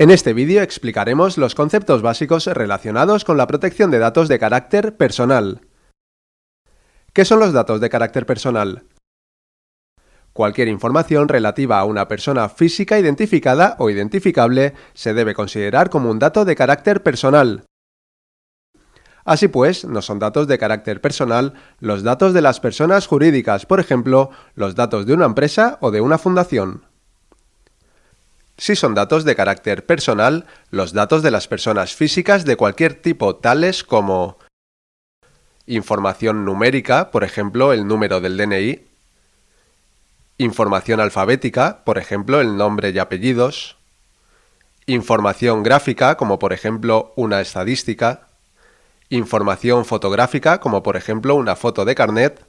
En este vídeo explicaremos los conceptos básicos relacionados con la protección de datos de carácter personal. ¿Qué son los datos de carácter personal? Cualquier información relativa a una persona física identificada o identificable se debe considerar como un dato de carácter personal. Así pues, no son datos de carácter personal los datos de las personas jurídicas, por ejemplo, los datos de una empresa o de una fundación. Sí son datos de carácter personal los datos de las personas físicas de cualquier tipo, tales como información numérica, por ejemplo, el número del DNI, información alfabética, por ejemplo, el nombre y apellidos, información gráfica, como por ejemplo una estadística, información fotográfica, como por ejemplo una foto de carnet,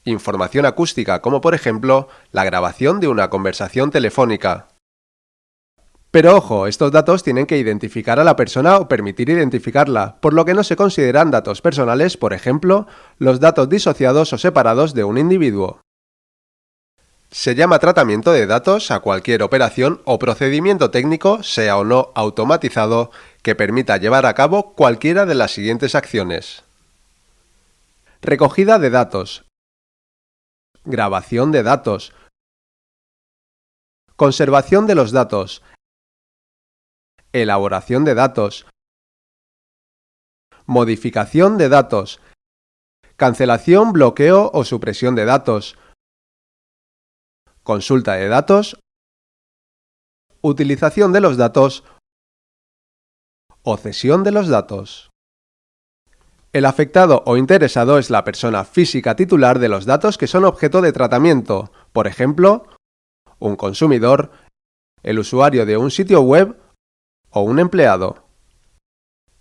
información acústica, como por ejemplo la grabación de una conversación telefónica. Pero ojo, estos datos tienen que identificar a la persona o permitir identificarla, por lo que no se consideran datos personales, por ejemplo, los datos disociados o separados de un individuo. Se llama tratamiento de datos a cualquier operación o procedimiento técnico, sea o no automatizado, que permita llevar a cabo cualquiera de las siguientes acciones. Recogida de datos. Grabación de datos. Conservación de los datos. Elaboración de datos. Modificación de datos. Cancelación, bloqueo o supresión de datos. Consulta de datos. Utilización de los datos o cesión de los datos. El afectado o interesado es la persona física titular de los datos que son objeto de tratamiento, por ejemplo, un consumidor, el usuario de un sitio web o un empleado.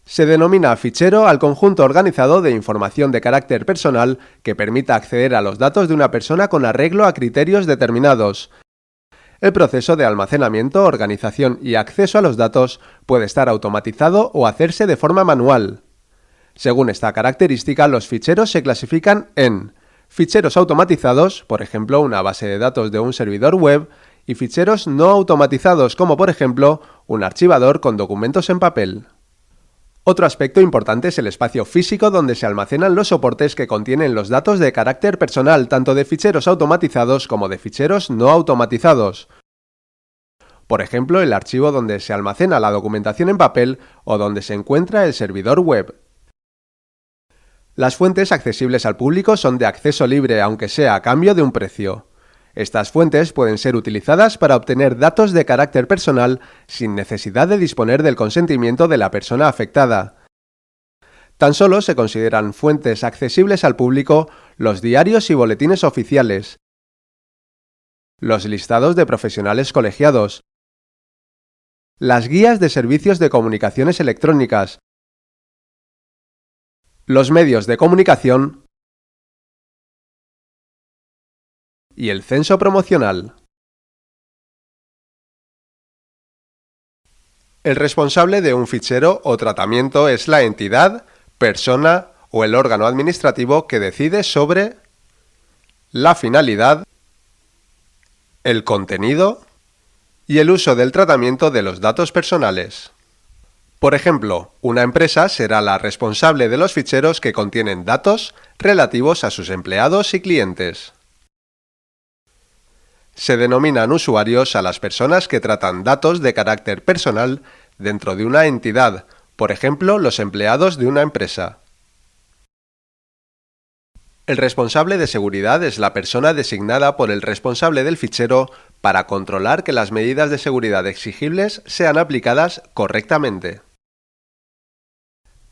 Se denomina fichero al conjunto organizado de información de carácter personal que permita acceder a los datos de una persona con arreglo a criterios determinados. El proceso de almacenamiento, organización y acceso a los datos puede estar automatizado o hacerse de forma manual. Según esta característica, los ficheros se clasifican en ficheros automatizados, por ejemplo, una base de datos de un servidor web, y ficheros no automatizados, como por ejemplo, un archivador con documentos en papel. Otro aspecto importante es el espacio físico donde se almacenan los soportes que contienen los datos de carácter personal, tanto de ficheros automatizados como de ficheros no automatizados. Por ejemplo, el archivo donde se almacena la documentación en papel o donde se encuentra el servidor web. Las fuentes accesibles al público son de acceso libre, aunque sea a cambio de un precio. Estas fuentes pueden ser utilizadas para obtener datos de carácter personal sin necesidad de disponer del consentimiento de la persona afectada. Tan solo se consideran fuentes accesibles al público los diarios y boletines oficiales, los listados de profesionales colegiados, las guías de servicios de comunicaciones electrónicas, los medios de comunicación y el censo promocional. El responsable de un fichero o tratamiento es la entidad, persona o el órgano administrativo que decide sobre la finalidad, el contenido y el uso del tratamiento de los datos personales. Por ejemplo, una empresa será la responsable de los ficheros que contienen datos relativos a sus empleados y clientes. Se denominan usuarios a las personas que tratan datos de carácter personal dentro de una entidad, por ejemplo, los empleados de una empresa. El responsable de seguridad es la persona designada por el responsable del fichero para controlar que las medidas de seguridad exigibles sean aplicadas correctamente.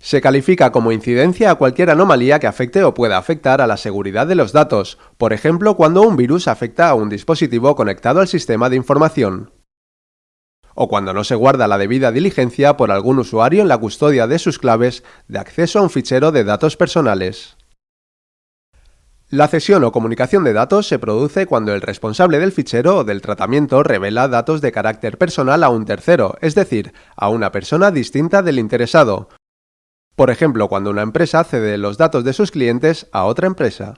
Se califica como incidencia a cualquier anomalía que afecte o pueda afectar a la seguridad de los datos, por ejemplo, cuando un virus afecta a un dispositivo conectado al sistema de información, o cuando no se guarda la debida diligencia por algún usuario en la custodia de sus claves de acceso a un fichero de datos personales. La cesión o comunicación de datos se produce cuando el responsable del fichero o del tratamiento revela datos de carácter personal a un tercero, es decir, a una persona distinta del interesado. Por ejemplo, cuando una empresa cede los datos de sus clientes a otra empresa.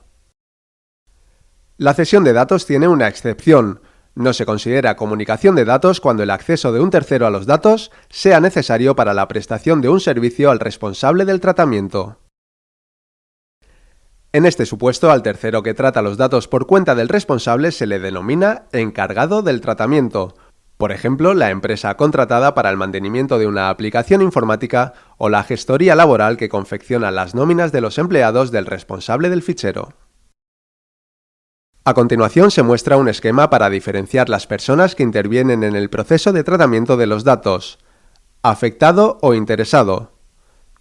La cesión de datos tiene una excepción. No se considera comunicación de datos cuando el acceso de un tercero a los datos sea necesario para la prestación de un servicio al responsable del tratamiento. En este supuesto, al tercero que trata los datos por cuenta del responsable se le denomina encargado del tratamiento. Por ejemplo, la empresa contratada para el mantenimiento de una aplicación informática o la gestoría laboral que confecciona las nóminas de los empleados del responsable del fichero. A continuación se muestra un esquema para diferenciar las personas que intervienen en el proceso de tratamiento de los datos: afectado o interesado,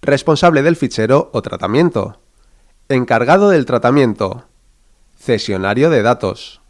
responsable del fichero o tratamiento, encargado del tratamiento, cesionario de datos.